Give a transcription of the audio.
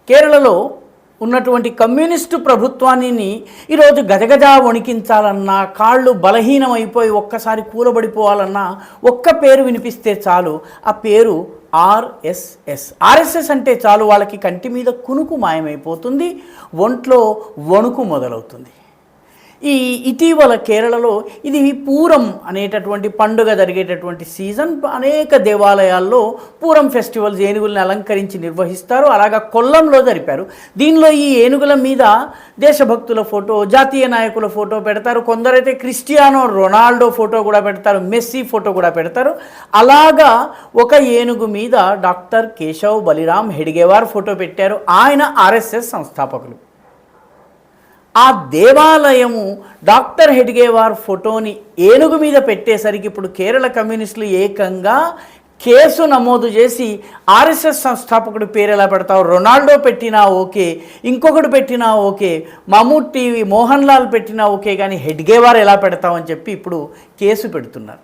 కేరళలో ఉన్నటువంటి కమ్యూనిస్టు ప్రభుత్వాన్ని ఈరోజు గజగజ వణికించాలన్నా, కాళ్ళు బలహీనమైపోయి ఒక్కసారి కూలబడిపోవాలన్నా ఒక్క పేరు వినిపిస్తే చాలు. ఆ పేరు ఆర్ఎస్ఎస్. ఆర్ఎస్ఎస్ అంటే చాలు వాళ్ళకి కంటి మీద కునుకు మాయమైపోతుంది, ఒంట్లో వణుకు మొదలవుతుంది. ఈ ఇటీవల కేరళలో ఇది పూరం అనేటటువంటి పండుగ జరిగేటటువంటి సీజన్. అనేక దేవాలయాల్లో పూరం ఫెస్టివల్స్ ఏనుగులను అలంకరించి నిర్వహిస్తారు. అలాగా కొల్లంలో జరిపారు. దీనిలో ఈ ఏనుగుల మీద దేశభక్తుల ఫోటో, జాతీయ నాయకుల ఫోటో పెడతారు. కొందరైతే క్రిస్టియానో రొనాల్డో ఫోటో కూడా పెడతారు, మెస్సీ ఫోటో కూడా పెడతారు. అలాగా ఒక ఏనుగు మీద డాక్టర్ కేశవ్ బలిరామ్ హెడ్గేవార్ ఫోటో పెట్టారు. ఆయన ఆర్ఎస్ఎస్ సంస్థాపకులు. ఆ దేవాలయము డాక్టర్ హెడ్గేవార్ ఫోటోని ఏనుగు మీద పెట్టేసరికి ఇప్పుడు కేరళ కమ్యూనిస్టులు ఏకంగా కేసు నమోదు చేసి ఆర్ఎస్ఎస్ సంస్థాపకుడి పేరు ఎలా పెడతావు, రొనాల్డో పెట్టినా ఓకే, ఇంకొకటి పెట్టినా ఓకే, మమ్ముట్టి మోహన్ లాల్ పెట్టినా ఓకే, కానీ హెడ్గేవార్ ఎలా పెడతావు అని చెప్పి ఇప్పుడు కేసు పెడుతున్నారు.